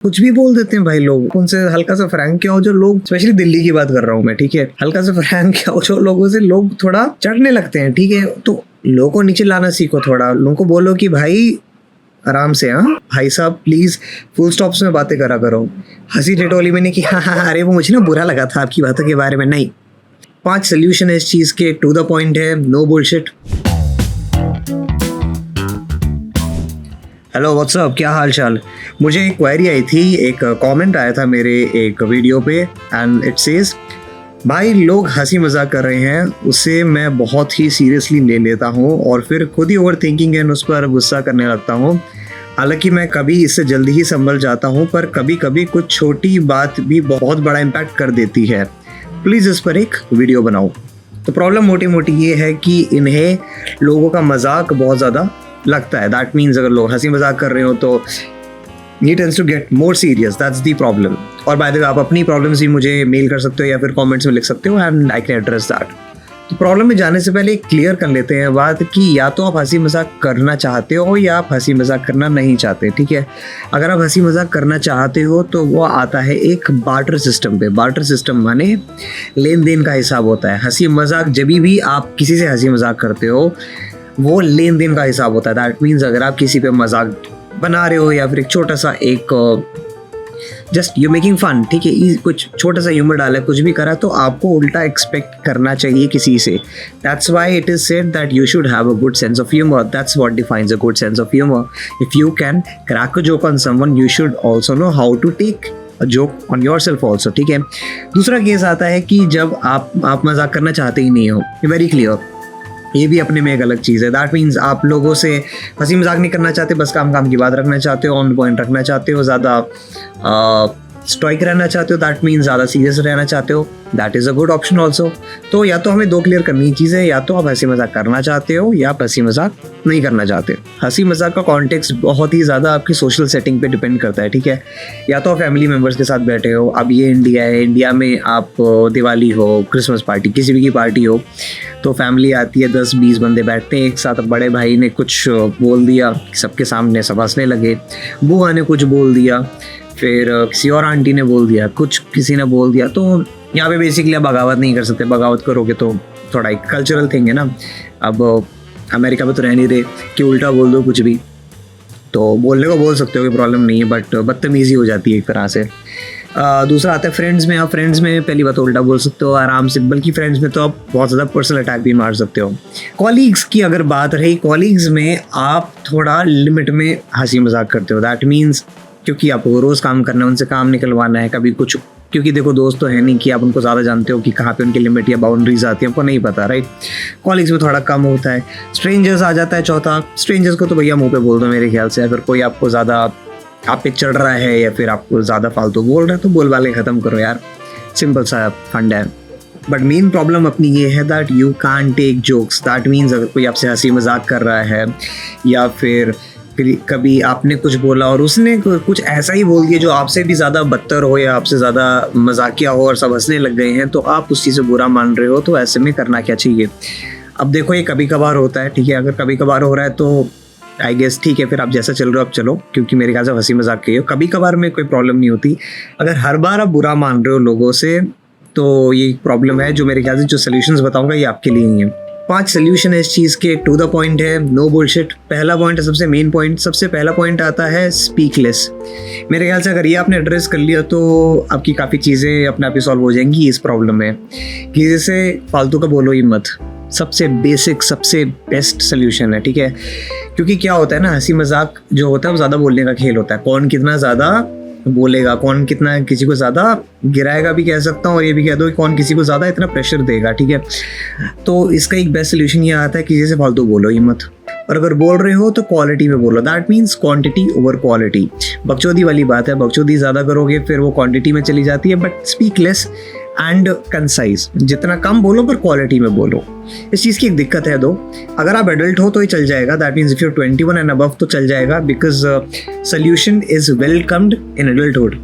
कुछ भी बोल देते हैं भाई लोग। उनसे हल्का सा फ्रैंक क्या हो, जो लोग, स्पेशली दिल्ली की बात कर रहा हूँ मैं, ठीक है, हल्का सा फ्रैंक क्या हो, जो लोगों से लोग थोड़ा चढ़ने लगते हैं, ठीक है, तो लोगों को नीचे लाना सीखो। थोड़ा लोगों को बोलो कि भाई आराम से, हाँ भाई साहब प्लीज फुल स्टॉप्स में बातें करा करो। हंसी टेटोली में नहीं कि हाँ हाँ अरे वो मुझे ना बुरा लगा था आपकी बातों के बारे में, नहीं। 5 सोल्यूशन है इस चीज के, टू द पॉइंट है, नो बुलशिट। हेलो व्हाट्सअप, क्या हाल चाल। मुझे एक क्वेरी आई थी, एक कमेंट आया था मेरे एक वीडियो पे, एंड इट सेज भाई लोग हंसी मजाक कर रहे हैं, उसे मैं बहुत ही सीरियसली ले लेता हूँ और फिर खुद ही ओवर थिंकिंग एंड उस पर गुस्सा करने लगता हूँ। हालांकि मैं कभी इससे जल्दी ही संभल जाता हूँ, पर कभी कभी कुछ छोटी बात भी बहुत बड़ा इम्पैक्ट कर देती है। प्लीज़ इस पर एक वीडियो बनाओ। तो प्रॉब्लम मोटी मोटी ये है कि इन्हें लोगों का मजाक बहुत ज़्यादा लगता है। दैट मीन्स अगर लोग हंसी मजाक कर रहे हो तो he tends to get more serious, that's the problem। और बाय द वे आप अपनी प्रॉब्लम्स भी मुझे मेल कर सकते हो या फिर कमेंट्स में लिख सकते हो, and I can address that. तो प्रॉब्लम में जाने से पहले क्लियर कर लेते हैं बात कि या तो आप हंसी मजाक करना चाहते हो या आप हंसी मजाक करना नहीं चाहते, ठीक है। अगर आप हंसी मजाक करना चाहते हो तो वो आता है एक बार्टर सिस्टम पे। बार्टर सिस्टम माने लेन देन का हिसाब होता है। हंसी मजाक जब भी आप किसी से हंसी मजाक करते हो वो लेन देन का हिसाब होता है। दैट मीन्स अगर आप किसी पे मजाक बना रहे हो या फिर एक छोटा सा एक जस्ट यू मेकिंग फन, ठीक है, कुछ छोटा सा ह्यूमर डाला, कुछ भी करा, तो आपको उल्टा एक्सपेक्ट करना चाहिए किसी से। That's why it is said that you should have a good sense of humour. That's what defines a good sense of humour. If you can crack a joke on someone, you should also know how to take a joke on yourself also, ठीक है। दूसरा case आता है कि जब आप मजाक करना चाहते ही नहीं हो, वेरी क्लियर, ये भी अपने में एक अलग चीज़ है। दैट मीन्स आप लोगों से हंसी मजाक नहीं करना चाहते, बस काम काम की बात रखना चाहते हो, ऑन पॉइंट रखना चाहते हो, ज़्यादा स्टॉइक रहना चाहते हो, दैट मीन्स ज़्यादा सीरियस रहना चाहते हो, that is a good option also. तो या तो हमें दो क्लियर करनी चीज़ें, या तो आप हंसी मजाक करना चाहते हो या आप हंसी मजाक नहीं करना चाहते। हंसी मजाक का कॉन्टेक्स्ट बहुत ही ज़्यादा आपकी सोशल सेटिंग पे डिपेंड करता है, ठीक है। या तो आप फैमिली मेम्बर्स के साथ बैठे हो, अब ये इंडिया है, इंडिया में आप दिवाली हो, क्रिसमस पार्टी, किसी भी की पार्टी हो, तो फैमिली आती है, 10-20 बंदे बैठते हैं एक साथ। बड़े भाई ने कुछ बोल दिया, सबके सामने सब हंसने लगे, बुआ ने कुछ बोल दिया, फिर किसी और आंटी ने बोल दिया, कुछ किसी ने बोल दिया। तो यहाँ पे बेसिकली आप बगावत नहीं कर सकते। बगावत करोगे तो थोड़ा एक कल्चरल थिंग है ना। अब अमेरिका में तो रह नहीं रहे कि उल्टा बोल दो कुछ भी, तो बोलने को बोल सकते हो, कोई प्रॉब्लम नहीं है, बट बदतमीजी हो जाती है एक तरह से। दूसरा आता है फ्रेंड्स में। आप फ्रेंड्स में पहली बात उल्टा बोल सकते हो आराम से, बल्कि फ्रेंड्स में तो आप बहुत ज़्यादा पर्सनल अटैक भी मार सकते हो। कॉलीग्स की अगर बात रही, कॉलीग्स में आप थोड़ा लिमिट में हंसी मजाक करते हो। दैट मीन्स क्योंकि आपको रोज़ काम करना है, उनसे काम निकलवाना है, कभी कुछ, क्योंकि देखो दोस्त तो है नहीं कि आप उनको ज़्यादा जानते हो कि कहाँ पे उनकी लिमिट या बाउंड्रीज आती है, आपको नहीं पता, राइट। कॉलीग्स में थोड़ा कम होता है। स्ट्रेंजर्स आ जाता है चौथा। स्ट्रेंजर्स को तो भैया मुंह पे बोल दो मेरे ख्याल से। अगर कोई आपको ज़्यादा आप पे चढ़ रहा है या फिर आपको ज़्यादा फालतू बोल रहा है तो बोल वाले ख़त्म करो यार, सिंपल सा फंड है। बट मेन प्रॉब्लम अपनी ये है that you can't take jokes. That means अगर कोई आपसे हंसी मजाक कर रहा है या फिर कभी आपने कुछ बोला और उसने कुछ ऐसा ही बोल दिया जो आपसे भी ज़्यादा बदतर हो या आपसे ज़्यादा मजाकिया हो और सब हंसने लग गए हैं, तो आप उस चीज़ से बुरा मान रहे हो, तो ऐसे में करना क्या चाहिए। अब देखो ये कभी कभार होता है, ठीक है। अगर कभी कभार हो रहा है तो आई गेस ठीक है, फिर आप जैसा चल रहे हो आप चलो, क्योंकि मेरे ख्याल से हंसी मजाक की हो, कभी कभार में कोई प्रॉब्लम नहीं होती। अगर हर बार आप बुरा मान रहे हो लोगों से तो ये प्रॉब्लम है। जो मेरे ख्याल से जो सोल्यूशंस बताऊंगा ये आपके लिए ही है। 5 सोल्यूशन है इस चीज़ के, टू द पॉइंट है, नो बुलशिट। पहला पॉइंट है सबसे मेन पॉइंट। सबसे पहला पॉइंट आता है स्पीक लेस। मेरे ख्याल से अगर ये आपने एड्रेस कर लिया तो आपकी काफ़ी चीज़ें अपने आप ही सॉल्व हो जाएंगी इस प्रॉब्लम में, कि जैसे फालतू का बोलो ही मत। सबसे बेसिक, सबसे बेस्ट सोल्यूशन है, ठीक है। क्योंकि क्या होता है ना, हंसी मजाक जो होता है वो ज़्यादा बोलने का खेल होता है। कौन कितना ज़्यादा बोलेगा, कौन कितना किसी को ज़्यादा गिराएगा भी कह सकता हूँ, और ये भी कह दो कि कौन किसी को ज़्यादा इतना प्रेशर देगा, ठीक है। तो इसका एक बेस्ट सोल्यूशन ये आता है कि जैसे फालतू बोलो ही मत, और अगर बोल रहे हो तो क्वालिटी में बोलो। That means quantity over quality. बकचोदी वाली बात है, बकचोदी ज़्यादा करोगे फिर वो क्वांटिटी में चली जाती है। But speak less and concise, जितना कम बोलो पर क्वालिटी में बोलो। इस चीज़ की एक दिक्कत है दो, अगर आप एडल्ट हो तो ये चल जाएगा। That means if you 21 and above तो चल जाएगा, because solution is welcomed in adulthood.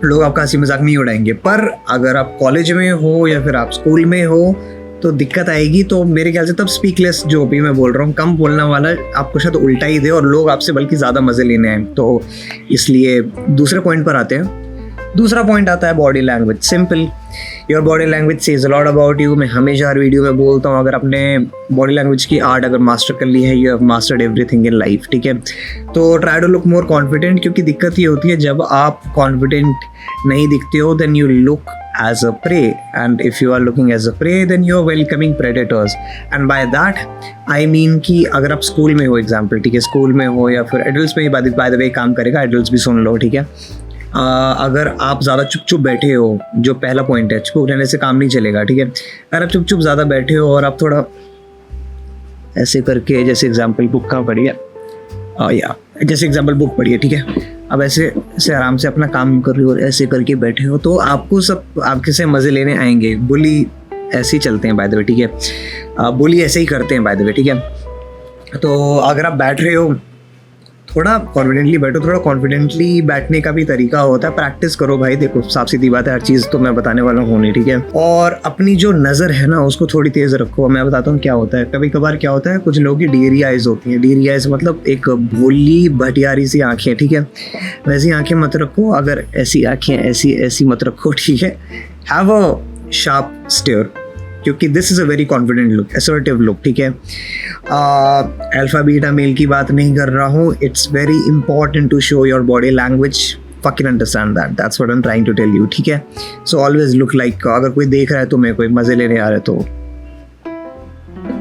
लोग आपका हंसी मजाक नहीं उड़ाएंगे। पर अगर आप कॉलेज में हो या फिर आप स्कूल में हो तो दिक्कत आएगी। तो मेरे ख्याल से तब स्पीकलेस जो भी मैं बोल रहा हूँ, कम बोलने वाला आपको शायद उल्टा ही दे और लोग आपसे बल्कि ज़्यादा मज़े लेने आए। तो इसलिए दूसरे पॉइंट पर आते हैं। दूसरा पॉइंट आता है body language. Simple, your body language says a lot about you. मैं हमेशा हर वीडियो में बोलता हूँ, अगर आपने बॉडी लैंग्वेज की आर्ट अगर मास्टर कर ली है, you have mastered everything in life, ठीक है। तो try to look more confident, क्योंकि दिक्कत ये होती है जब आप कॉन्फिडेंट नहीं दिखते हो, then you look as a prey, and if you are looking as a prey then you are welcoming predators, and by that I mean कि अगर आप स्कूल में हो, एग्जाम्पल, ठीक है, स्कूल में हो या फिर एडल्ट्स में ही बाय द वे काम करेगा, एडल्ट्स भी सुन लो, ठीक है। अगर आप ज़्यादा चुप चुप बैठे हो, जो पहला पॉइंट है, चुप रहने से काम नहीं चलेगा, ठीक है। अगर आप चुप चुप ज़्यादा बैठे हो और आप थोड़ा ऐसे करके, जैसे एग्जाम्पल बुक का पढ़िए, या जैसे एग्जाम्पल बुक पढ़िए, ठीक है, अब ऐसे आराम से अपना काम कर रहे हो और ऐसे करके बैठे हो, तो आपको सब आपके से मज़े लेने आएंगे। बुली ऐसे ही चलते हैं बाय द वे, ठीक है, बुली ऐसे ही करते हैं बाय द वे, ठीक है। तो अगर आप बैठ रहे हो, थोड़ा कॉन्फिडेंटली बैठो। थोड़ा कॉन्फिडेंटली बैठने का भी तरीका होता है, प्रैक्टिस करो भाई। देखो साफ सीधी बात है, हर चीज़ तो मैं बताने वाला हूँ नहीं, ठीक है। और अपनी जो नज़र है ना, उसको थोड़ी तेज़ रखो। मैं बताता हूँ क्या होता है। कभी कभार क्या होता है, कुछ लोगों की डेयरी आइज़ होती हैं। डेयरी आइज़ मतलब एक भोली भटियारी सी आँखें, ठीक है। वैसी आँखें मत रखो। अगर ऐसी आँखें ऐसी मत रखो, ठीक है। हैव अ शार्प स्टेयर, क्योंकि this is a very confident look, assertive look, ठीक है। अल्फा बीटा मेल की बात नहीं कर रहा हूँ। It's very important to show your body language. fucking understand that, that's what I'm trying to tell you, ठीक है। So always look like, अगर कोई देख रहा है तुम्हें, कोई मज़े लेने आ रहा है, तो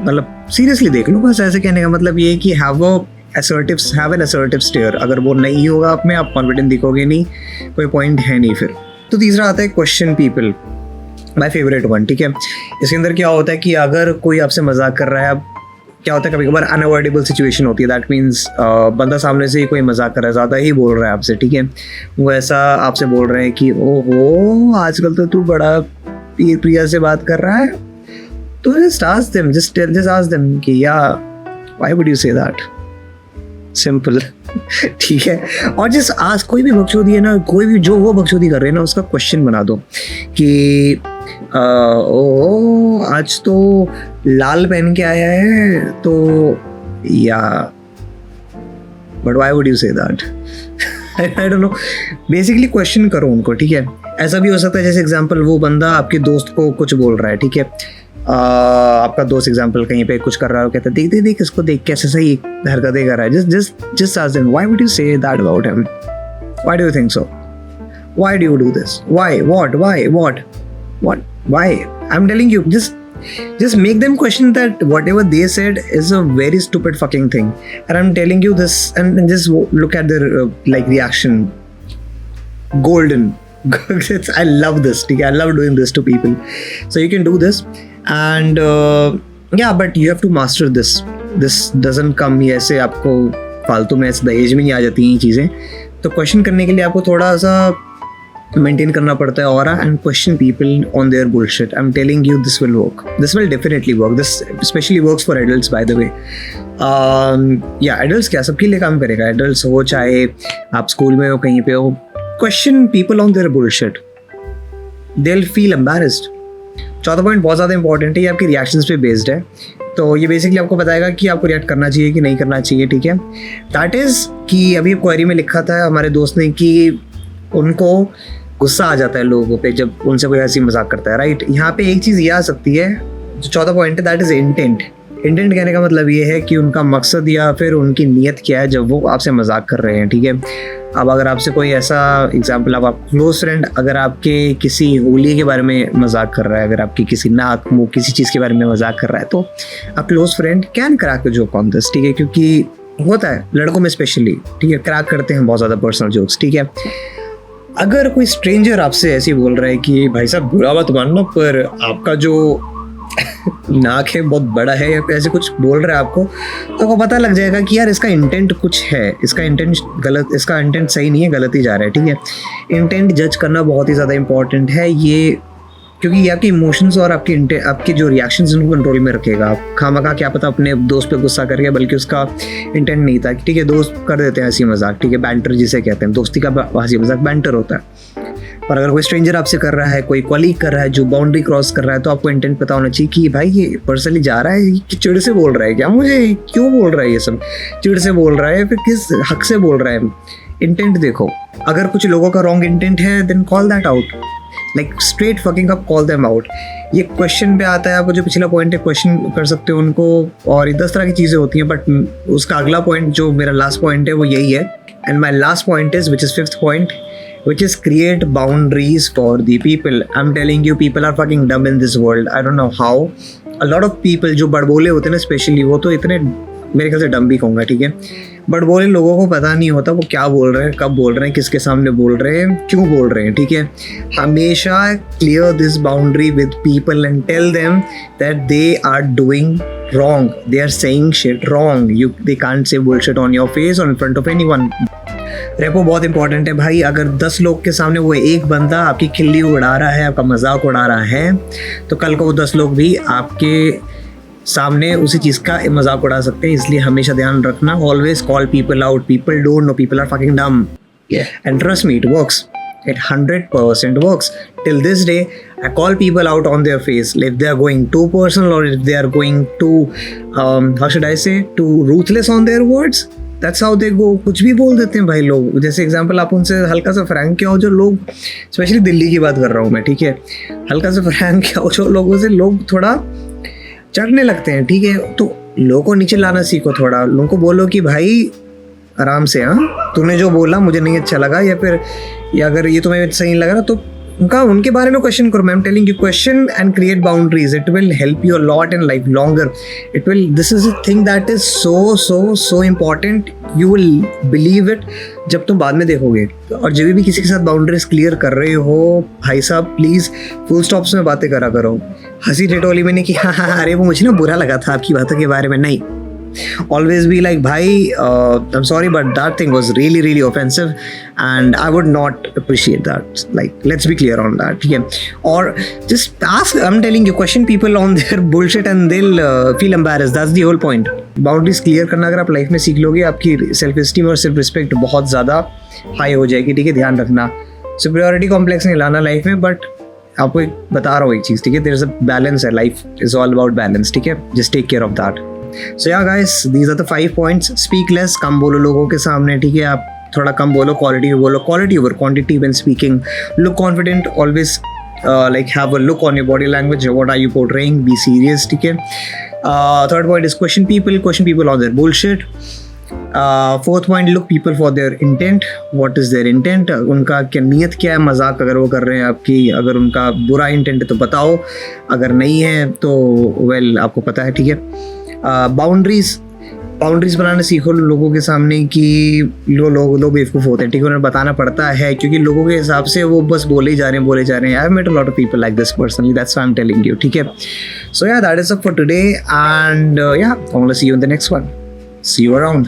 मतलब सीरियसली देख लो। बस ऐसे कहने का मतलब ये है कि have an assertive stare। अगर वो नहीं होगा आप में, आप कॉन्फिडेंट दिखोगे नहीं, कोई पॉइंट है नहीं फिर। तो तीसरा आता है question people, my favourite one, ठीक है। इसके अंदर क्या होता है कि अगर कोई आपसे मजाक कर रहा है, अब क्या होता है कभी कभार अनअवॉइडेबल सिचुएशन होती है। दैट मीन्स बंदा सामने से ही कोई मजाक कर रहा है, ज़्यादा ही बोल रहा है आपसे, ठीक है। वो ऐसा आपसे बोल रहे हैं कि ओहो आजकल तो तू बड़ा पीर प्रिया से बात कर रहा है, तो जस्ट आस्क देम कि या why would you say that, simple, ठीक है। और जिस आज कोई भी बकचोदी है ना, कोई भी जो वो बकचोदी कर रहे हैं ना, उसका क्वेश्चन बना दो कि ओ आज तो लाल पहन के आया है, तो या but why would you say that, I don't know. Basically question करो उनको, ठीक है। ऐसा भी हो सकता है जैसे एग्जांपल, वो बंदा आपके दोस्त को कुछ बोल रहा है, ठीक है। आपका दोस्त एग्जांपल कहीं पे कुछ कर रहा है, कहता है देख इसको, देख कैसे सही हरकतें कर रहा है। Just ask them why would you say that about him, why do you think so, why do you do this, why, what, why? I'm telling you, just make them question that whatever they said is a very stupid fucking thing, and I'm telling you this, and just look at their like reaction. Golden. I love this. I love doing this to people. So you can do this, and yeah, but you have to master this. This doesn't come ऐसे आपको फालतू में ऐसे दहेज में नहीं आ जाती हैं चीज़ें। तो क्वेश्चन करने के लिए आपको थोड़ा सा मेंटेन करना पड़ता है aura, and question people on their bullshit. I am telling you this will work, this will definitely work. This specially works for adults by the way. या एडल्ट्स क्या सबके लिए काम करेगा, एडल्ट्स हो चाहे आप स्कूल में हो, कहीं पे हो। Question people on their bullshit, they will feel embarrassed. चौथा पॉइंट बहुत ज़्यादा इंपॉर्टेंट है, ये आपके रिएक्शंस पे बेस्ड है। तो ये बेसिकली आपको बताएगा कि आपको रिएक्ट करना चाहिए कि नहीं करना चाहिए, ठीक है। दैट इज़ कि अभी क्वेरी में लिखा था हमारे दोस्त ने कि उनको गुस्सा आ जाता है लोगों पे जब उनसे कोई हंसी मजाक करता है, राइट। यहाँ पे एक चीज़ ये आ सकती है, जो चौथा पॉइंट है, दैट इज़ इंटेंट। इंटेंट कहने का मतलब ये है कि उनका मकसद या फिर उनकी नीयत क्या है जब वो आपसे मजाक कर रहे हैं, ठीक है। अब अगर आपसे कोई ऐसा एग्जाम्पल, अब आप क्लोज फ्रेंड अगर आपके किसी होली के बारे में मजाक कर रहा है, अगर आपकी किसी नाक मुँह किसी चीज़ के बारे में मजाक कर रहा है, तो a close friend can crack a joke on this, ठीक है। क्योंकि होता है लड़कों में स्पेशली, ठीक है, क्रैक करते हैं बहुत ज़्यादा पर्सनल जोक्स, ठीक है। अगर कोई स्ट्रेंजर आपसे ऐसे बोल रहा है कि भाई साहब बुरा मत मानना, पर आपका जो नाक है बहुत बड़ा है, या ऐसे कुछ बोल रहा है आपको, तो आपको पता लग जाएगा कि यार इसका इंटेंट कुछ है, इसका इंटेंट गलत, इसका इंटेंट सही नहीं है, गलत ही जा रहा है, ठीक है। इंटेंट जज करना बहुत ही ज़्यादा इंपॉर्टेंट है ये, क्योंकि ये आपके इमोशंस और आपके जो रिएक्शंस उनको कंट्रोल में रखेगा। आप खामखा क्या पता अपने दोस्त पे गुस्सा करके, बल्कि उसका इंटेंट नहीं था, ठीक है। दोस्त कर देते हैं हंसी मजाक, ठीक है, बैंटर जिसे कहते हैं, दोस्ती का हंसी मजाक बैंटर होता है। और अगर कोई स्ट्रेंजर आपसे कर रहा है, कोई कॉलीग कर रहा है जो बाउंड्री क्रॉस कर रहा है, तो आपको इंटेंट पता होना चाहिए कि भाई ये पर्सनली जा रहा है कि चिड़ से बोल रहा है, क्या मुझे क्यों बोल रहा है, ये सब चिड़ से बोल रहा है, फिर किस हक से बोल रहा है। इंटेंट देखो, अगर कुछ लोगों का रॉन्ग इंटेंट है then call that out, like straight fucking up call them out. ये क्वेश्चन पे आता है, आपको जो पिछला पॉइंट है क्वेश्चन कर सकते हो उनको, और 10 तरह की चीज़ें होती हैं, बट उसका अगला पॉइंट जो मेरा लास्ट पॉइंट है वो यही है। And my last point is, which is 5th point, which is create boundaries for the people. I'm telling you, people are fucking dumb in this world. I don't know how. A lot of people जो बड़बोले होते हैं ना specially, वो तो इतने मेरे ख्याल से डम भी कहूँगा, ठीक है। बड़बोले लोगों को पता नहीं होता वो क्या बोल रहे हैं, कब बोल रहे हैं, किसके सामने बोल रहे हैं, क्यों बोल रहे हैं, ठीक है। हमेशा clear this boundary with people and tell them that they are doing wrong. They are saying shit wrong. They can't say bullshit on your face or in front of anyone. Repo बहुत important है भाई। अगर 10 लोग के सामने वो एक बंदा आपकी खिल्ली उड़ा रहा है, आपका मजाक उड़ा रहा है, तो कल को वो 10 लोग भी आपके सामने उसी चीज़ का मजाक उड़ा सकते हैं। इसलिए हमेशा ध्यान रखना, always call people out. People don't know, people are fucking dumb, and trust me, it works. It 100% works. Till this day, I call people out on their face. If they are going too personal, or if they are going too, how should I say, too ruthless on their words, that's how they go. कुछ भी बोल देते हैं भाई लोग। जैसे example, आप उनसे हल्का सा फ्रैंक क्या हो, जो लोग, स्पेशली दिल्ली की बात कर रहा हूँ मैं, ठीक है, हल्का सा फ्रैंक क्या हो, जो लोगों से लोग थोड़ा चढ़ने लगते हैं, ठीक है। तो लोगों को नीचे लाना सीखो थोड़ा। लोगों को बोलो कि भाई आराम से, हाँ तूने जो बोला मुझे नहीं अच्छा लगा, या अगर ये तुम्हें सही नहीं लगा ना, तो उनके बारे में क्वेश्चन करो। आई am telling you, question and create boundaries. It will help you a lot in life longer. It will, this is a thing that is so important. You will believe it जब तुम बाद में देखोगे। और जब भी किसी के साथ बाउंड्रीज क्लियर कर रहे हो भाई साहब, प्लीज़ फुल स्टॉप्स में बातें करा करो। हंसी ठिठोली में नहीं कि हाँ अरे वो मुझे ना बुरा लगा था आपकी बातों के बारे में, नहीं। Always be like, bhai, I'm sorry, but that thing was really, really offensive, and I would not appreciate that. Like, let's be clear on that, okay? Or just ask. I'm telling you, question people on their bullshit, and they'll feel embarrassed. That's the whole point. Boundaries clear करना अगर आप life में सीख लोगे, आपकी self esteem और self respect बहुत ज़्यादा हाई हो जाएगी, ठीक है। ध्यान रखना, सुपीरियरिटी कॉम्प्लेक्स नहीं लाना लाइफ में, बट आपको एक बता रहा हूँ एक चीज़, ठीक है। देयर इज अ बैलेंस है, life is all about balance, ठीक है। Just take care of that. So yeah guys, these are the 5 points. Speak less, कम बोलो लोगों के सामने, ठीक है। आप थोड़ा कम बोलो, क्वालिटी में बोलो, quality over quantity when speaking. Look confident, always like have a look on your body language. What are you portraying? Be serious, ठीक है। Third point is question people on their bullshit. 4th point, look people for their intent. What is their intent? उनका क्या नीयत क्या है, मजाक अगर वो कर रहे हैं आपकी, अगर उनका बुरा इंटेंट है तो बताओ, अगर नहीं है तो वेल आपको पता है, ठीक है। बाउंड्रीज बनाना सीखो लोगों के सामने कि लोग बेवकूफ़ होते हैं, ठीक है। उन्हें बताना पड़ता है क्योंकि लोगों के हिसाब से वो बस बोले ही जा रहे हैं। I have met a lot of people like this personally, that's why I am telling you, ठीक है। So yeah that is up for today, and yeah I want to see you in the next one. See you around.